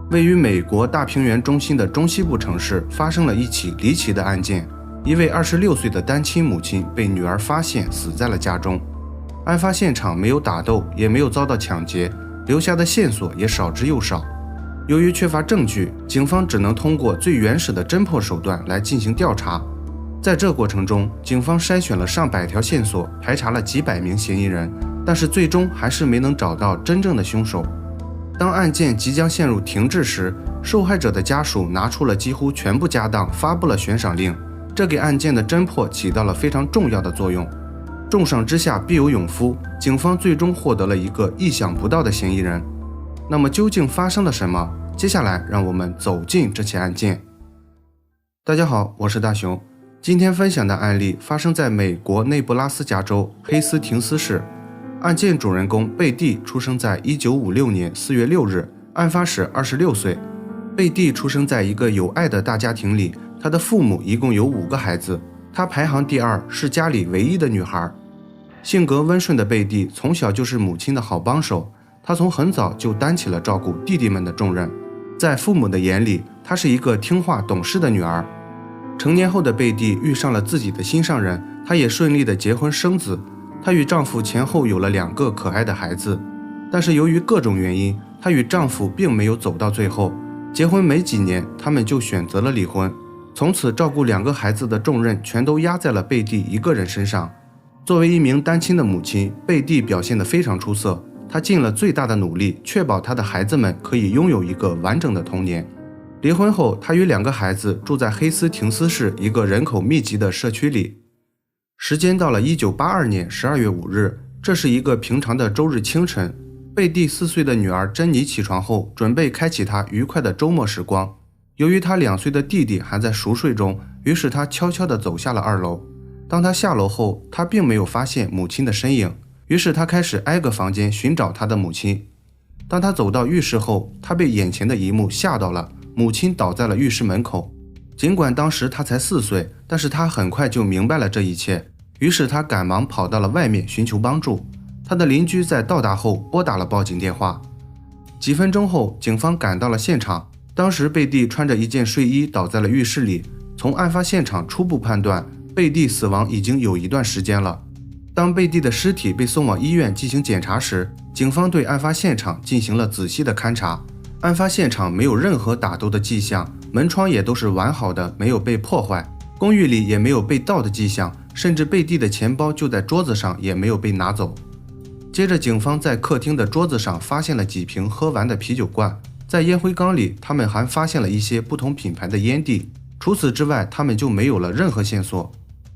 位于美国大平原中心的中西部城市发生了一起离奇的案件，一位26岁的单亲母亲被女儿发现死在了家中。案发现场没有打斗，也没有遭到抢劫，留下的线索也少之又少。由于缺乏证据，警方只能通过最原始的侦破手段来进行调查。在这过程中，警方筛选了上百条线索，排查了几百名嫌疑人，但是最终还是没能找到真正的凶手。当案件即将陷入停滞时，受害者的家属拿出了几乎全部家当，发布了悬赏令，这给案件的侦破起到了非常重要的作用。重赏之下必有勇夫，警方最终获得了一个意想不到的嫌疑人。那么究竟发生了什么？接下来让我们走进这起案件。大家好，我是大熊。今天分享的案例发生在美国内布拉斯加州黑斯廷斯市。案件主人公贝蒂出生在1956年4月6日，案发时26岁。贝蒂出生在一个有爱的大家庭里，她的父母一共有5个孩子，她排行第2，是家里唯一的女孩。性格温顺的贝蒂从小就是母亲的好帮手，她从很早就担起了照顾弟弟们的重任。在父母的眼里，她是一个听话懂事的女儿。成年后的贝蒂遇上了自己的心上人，她也顺利的结婚生子。她与丈夫前后有了2个可爱的孩子，但是由于各种原因，她与丈夫并没有走到最后。结婚没几年，他们就选择了离婚。从此，照顾2个孩子的重任全都压在了贝蒂一个人身上。作为一名单亲的母亲，贝蒂表现得非常出色。她尽了最大的努力，确保她的孩子们可以拥有一个完整的童年。离婚后，她与2个孩子住在黑斯廷斯市一个人口密集的社区里。时间到了1982年12月5日，这是一个平常的周日清晨。贝蒂4岁的女儿珍妮起床后，准备开启她愉快的周末时光。由于她2岁的弟弟还在熟睡中，于是她悄悄地走下了2楼。当她下楼后，她并没有发现母亲的身影，于是她开始挨个房间寻找她的母亲。当她走到浴室后，她被眼前的一幕吓到了，母亲倒在了浴室门口。尽管当时她才4岁，但是她很快就明白了这一切，于是她赶忙跑到了外面寻求帮助。她的邻居在到达后拨打了报警电话。几分钟后，警方赶到了现场。当时贝蒂穿着一件睡衣倒在了浴室里。从案发现场初步判断，贝蒂死亡已经有一段时间了。当贝蒂的尸体被送往医院进行检查时，警方对案发现场进行了仔细的勘查。案发现场没有任何打斗的迹象，门窗也都是完好的，没有被破坏。公寓里也没有被盗的迹象，甚至贝蒂的钱包就在桌子上，也没有被拿走。接着，警方在客厅的桌子上发现了几瓶喝完的啤酒罐，在烟灰缸里，他们还发现了一些不同品牌的烟蒂。除此之外，他们就没有了任何线索。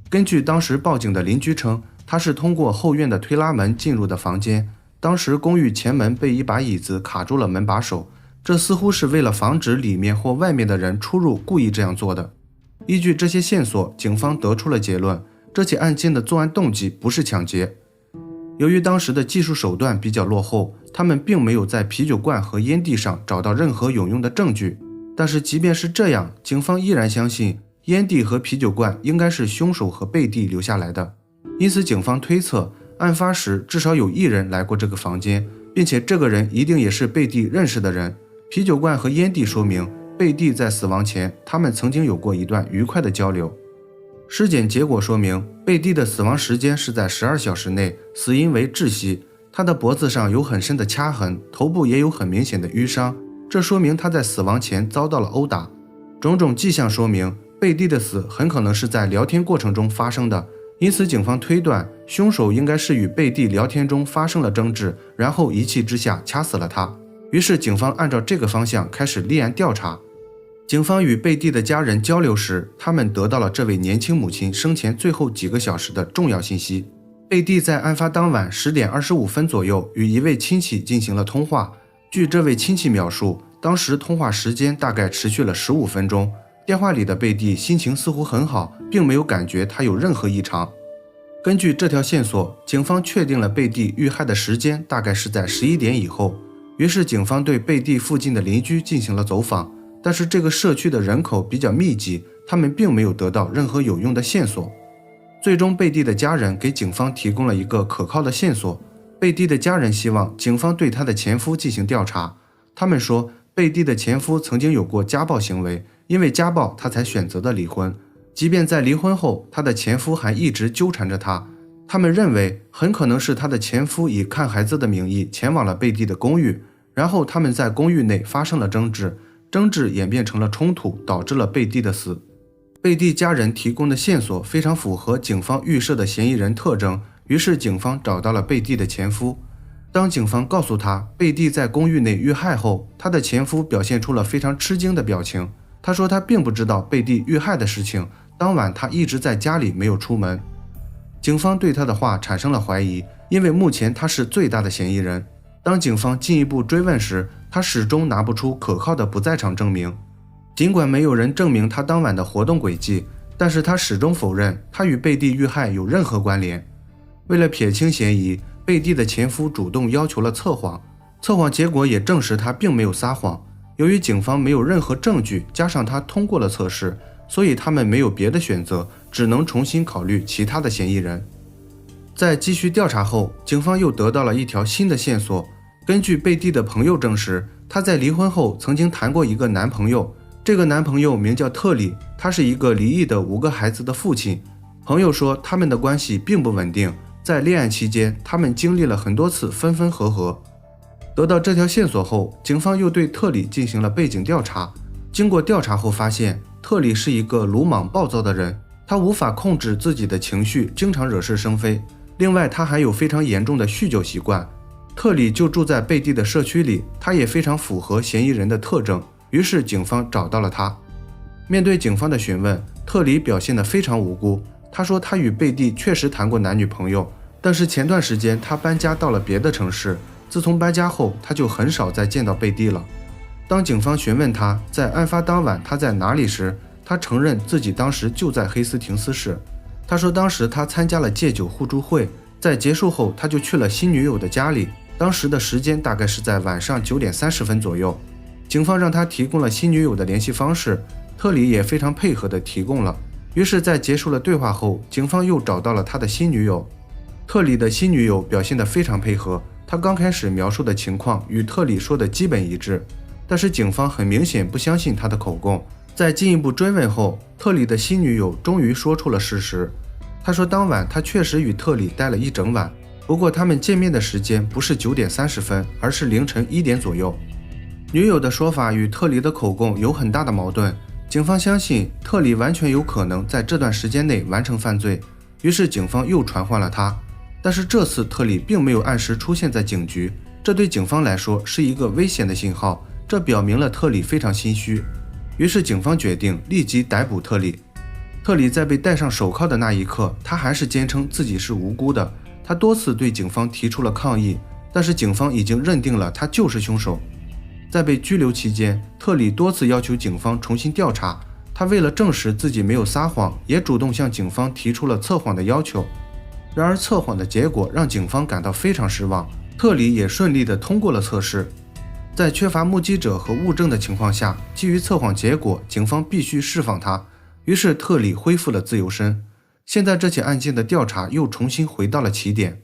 根据当时报警的邻居称，他是通过后院的推拉门进入的房间。当时公寓前门被一把椅子卡住了门把手，这似乎是为了防止里面或外面的人出入故意这样做的。依据这些线索，警方得出了结论，这起案件的作案动机不是抢劫。由于当时的技术手段比较落后，他们并没有在啤酒罐和烟蒂上找到任何有用的证据。但是即便是这样，警方依然相信烟蒂和啤酒罐应该是凶手和贝蒂留下来的。因此警方推测，案发时至少有1人来过这个房间，并且这个人一定也是贝蒂认识的人。啤酒罐和烟蒂说明贝蒂在死亡前，他们曾经有过一段愉快的交流。尸检结果说明，贝蒂的死亡时间是在12小时内，死因为窒息。他的脖子上有很深的掐痕，头部也有很明显的淤伤，这说明他在死亡前遭到了殴打。种种迹象说明，贝蒂的死很可能是在聊天过程中发生的，因此警方推断，凶手应该是与贝蒂聊天中发生了争执，然后一气之下掐死了他。于是警方按照这个方向开始立案调查。警方与贝蒂的家人交流时，他们得到了这位年轻母亲生前最后几个小时的重要信息。贝蒂在案发当晚10点25分左右与一位亲戚进行了通话。据这位亲戚描述，当时通话时间大概持续了15分钟。电话里的贝蒂心情似乎很好，并没有感觉他有任何异常。根据这条线索，警方确定了贝蒂遇害的时间大概是在11点以后。于是警方对贝蒂附近的邻居进行了走访，但是这个社区的人口比较密集，他们并没有得到任何有用的线索。最终，贝蒂的家人给警方提供了一个可靠的线索。贝蒂的家人希望警方对她的前夫进行调查。他们说，贝蒂的前夫曾经有过家暴行为，因为家暴她才选择的离婚。即便在离婚后，她的前夫还一直纠缠着她。他们认为很可能是她的前夫以看孩子的名义前往了贝蒂的公寓，然后他们在公寓内发生了争执，争执演变成了冲突，导致了贝蒂的死。贝蒂家人提供的线索非常符合警方预设的嫌疑人特征，于是警方找到了贝蒂的前夫。当警方告诉他贝蒂在公寓内遇害后，他的前夫表现出了非常吃惊的表情。他说他并不知道贝蒂遇害的事情，当晚他一直在家里没有出门。警方对他的话产生了怀疑，因为目前他是最大的嫌疑人。当警方进一步追问时，他始终拿不出可靠的不在场证明。尽管没有人证明他当晚的活动轨迹，但是他始终否认他与贝蒂遇害有任何关联。为了撇清嫌疑，贝蒂的前夫主动要求了测谎，测谎结果也证实他并没有撒谎。由于警方没有任何证据，加上他通过了测试，所以他们没有别的选择，只能重新考虑其他的嫌疑人。在继续调查后，警方又得到了一条新的线索。根据贝蒂的朋友证实，她在离婚后曾经谈过一个男朋友，这个男朋友名叫特里，他是一个离异的5个孩子的父亲。朋友说他们的关系并不稳定，在恋爱期间他们经历了很多次分分合合。得到这条线索后，警方又对特里进行了背景调查。经过调查后发现，特里是一个鲁莽暴躁的人，他无法控制自己的情绪，经常惹是生非。另外他还有非常严重的酗酒习惯。特里就住在贝蒂的社区里，他也非常符合嫌疑人的特征，于是警方找到了他。面对警方的询问，特里表现得非常无辜。他说他与贝蒂确实谈过男女朋友，但是前段时间他搬家到了别的城市，自从搬家后他就很少再见到贝蒂了。当警方询问他在案发当晚他在哪里时，他承认自己当时就在黑斯廷斯市。他说当时他参加了戒酒互助会，在结束后他就去了新女友的家里，当时的时间大概是在晚上9点30分左右。警方让他提供了新女友的联系方式，特里也非常配合地提供了。于是在结束了对话后，警方又找到了他的新女友。特里的新女友表现得非常配合，她刚开始描述的情况与特里说的基本一致，但是警方很明显不相信他的口供。在进一步追问后，特里的新女友终于说出了事实。她说当晚她确实与特里待了一整晚，不过他们见面的时间不是9点30分，而是凌晨1点左右。女友的说法与特里的口供有很大的矛盾，警方相信特里完全有可能在这段时间内完成犯罪，于是警方又传唤了他。但是这次特里并没有按时出现在警局，这对警方来说是一个危险的信号，这表明了特里非常心虚。于是警方决定立即逮捕特里。特里在被戴上手铐的那一刻，他还是坚称自己是无辜的，他多次对警方提出了抗议，但是警方已经认定了他就是凶手。在被拘留期间，特里多次要求警方重新调查，他为了证实自己没有撒谎，也主动向警方提出了测谎的要求。然而测谎的结果让警方感到非常失望，特里也顺利地通过了测试。在缺乏目击者和物证的情况下，基于测谎结果，警方必须释放他，于是特里恢复了自由身。现在这起案件的调查又重新回到了起点。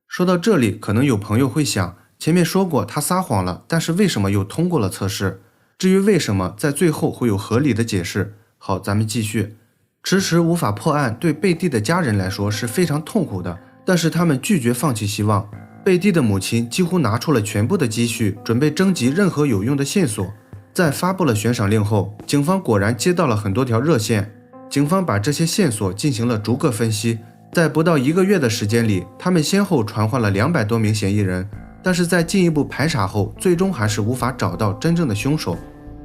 说到这里，可能有朋友会想，前面说过他撒谎了，但是为什么又通过了测试？至于为什么，在最后会有合理的解释。好，咱们继续。迟迟无法破案，对贝蒂的家人来说是非常痛苦的，但是他们拒绝放弃希望。贝蒂的母亲几乎拿出了全部的积蓄，准备征集任何有用的线索。在发布了悬赏令后，警方果然接到了很多条热线。警方把这些线索进行了逐个分析，在不到1个月的时间里，他们先后传唤了200多名嫌疑人，但是在进一步排查后，最终还是无法找到真正的凶手。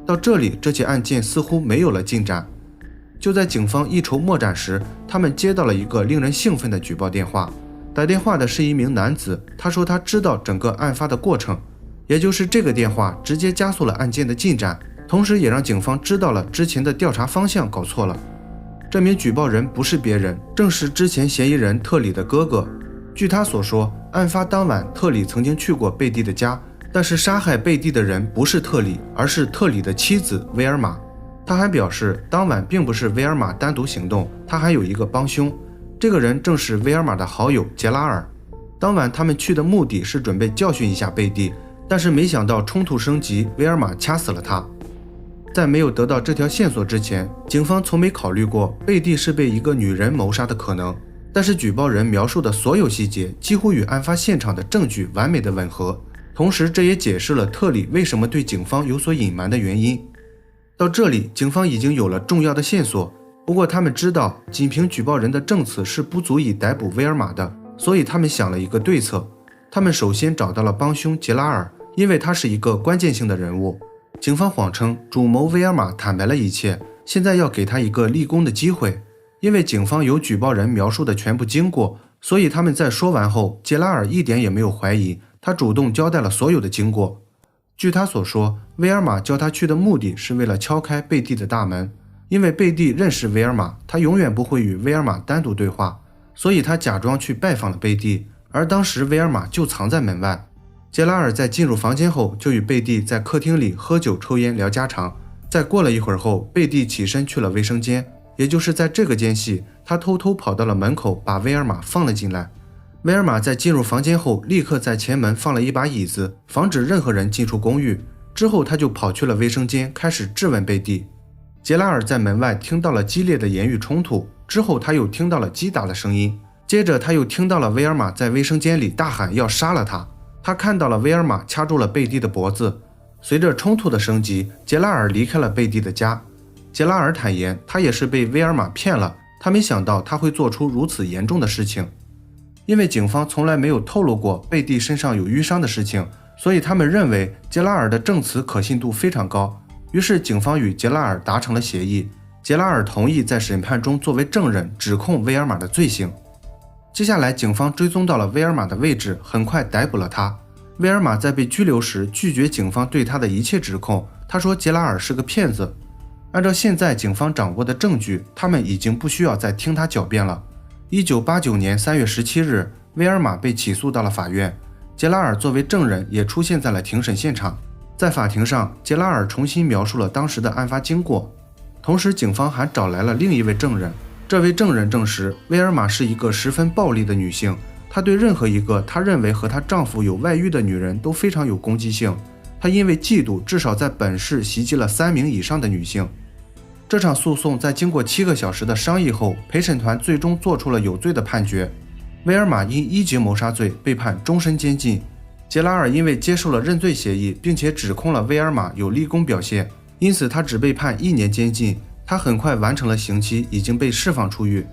到这里，这起案件似乎没有了进展。就在警方一筹莫展时，他们接到了一个令人兴奋的举报电话。打电话的是一名男子，他说他知道整个案发的过程，也就是这个电话直接加速了案件的进展，同时也让警方知道了之前的调查方向搞错了。这名举报人不是别人，正是之前嫌疑人特里的哥哥。据他所说，案发当晚特里曾经去过贝蒂的家，但是杀害贝蒂的人不是特里，而是特里的妻子威尔玛。他还表示，当晚并不是威尔玛单独行动，他还有一个帮凶，这个人正是威尔玛的好友杰拉尔。当晚他们去的目的是准备教训一下贝蒂，但是没想到冲突升级，威尔玛掐死了他。在没有得到这条线索之前，警方从没考虑过贝蒂是被一个女人谋杀的可能。但是举报人描述的所有细节几乎与案发现场的证据完美的吻合，同时这也解释了特里为什么对警方有所隐瞒的原因。到这里，警方已经有了重要的线索，不过他们知道仅凭举报人的证词是不足以逮捕威尔玛的，所以他们想了一个对策。他们首先找到了帮凶杰拉尔，因为他是一个关键性的人物。警方谎称主谋威尔玛坦白了一切，现在要给他一个立功的机会。因为警方有举报人描述的全部经过，所以他们在说完后，杰拉尔一点也没有怀疑，他主动交代了所有的经过。据他所说，威尔玛叫他去的目的是为了敲开贝蒂的大门，因为贝蒂认识威尔玛，他永远不会与威尔玛单独对话，所以他假装去拜访了贝蒂，而当时威尔玛就藏在门外。杰拉尔在进入房间后，就与贝蒂在客厅里喝酒抽烟聊家常。在过了一会儿后，贝蒂起身去了卫生间，也就是在这个间隙，他偷偷跑到了门口，把威尔玛放了进来。威尔玛在进入房间后，立刻在前门放了一把椅子，防止任何人进出公寓。之后他就跑去了卫生间，开始质问贝蒂。杰拉尔在门外听到了激烈的言语冲突，之后他又听到了击打的声音，接着他又听到了威尔玛在卫生间里大喊要杀了他。他看到了威尔玛掐住了贝蒂的脖子。随着冲突的升级，杰拉尔离开了贝蒂的家。杰拉尔坦言，他也是被威尔玛骗了，他没想到他会做出如此严重的事情。因为警方从来没有透露过贝蒂身上有淤伤的事情，所以他们认为杰拉尔的证词可信度非常高。于是警方与杰拉尔达成了协议，杰拉尔同意在审判中作为证人指控威尔玛的罪行。接下来警方追踪到了威尔玛的位置，很快逮捕了他。威尔玛在被拘留时拒绝警方对他的一切指控，他说杰拉尔是个骗子。按照现在警方掌握的证据，他们已经不需要再听他狡辩了。1989年3月17日，威尔玛被起诉到了法院，杰拉尔作为证人也出现在了庭审现场。在法庭上，杰拉尔重新描述了当时的案发经过，同时警方还找来了另一位证人。这位证人证实，威尔玛是一个十分暴力的女性，她对任何一个她认为和她丈夫有外遇的女人都非常有攻击性。她因为嫉妒，至少在本市袭击了3名以上的女性。这场诉讼在经过7个小时的商议后，陪审团最终做出了有罪的判决。威尔玛因1级谋杀罪被判终身监禁，杰拉尔因为接受了认罪协议，并且指控了威尔玛有立功表现，因此他只被判1年监禁。他很快完成了刑期，已经被释放出狱。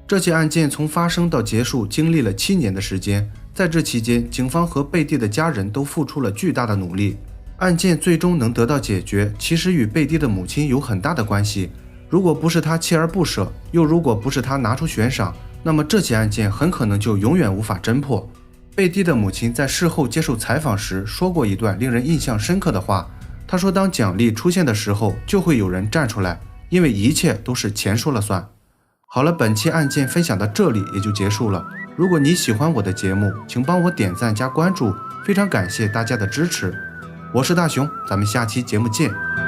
这起案件从发生到结束经历了7年的时间，在这期间，警方和贝蒂的家人都付出了巨大的努力。案件最终能得到解决，其实与贝蒂的母亲有很大的关系。如果不是他锲而不舍，又如果不是他拿出悬赏，那么这起案件很可能就永远无法侦破。贝蒂的母亲在事后接受采访时说过一段令人印象深刻的话，她说当奖励出现的时候，就会有人站出来，因为一切都是钱说了算。好了，本期案件分享到这里也就结束了。如果你喜欢我的节目，请帮我点赞加关注，非常感谢大家的支持。我是大熊，咱们下期节目见。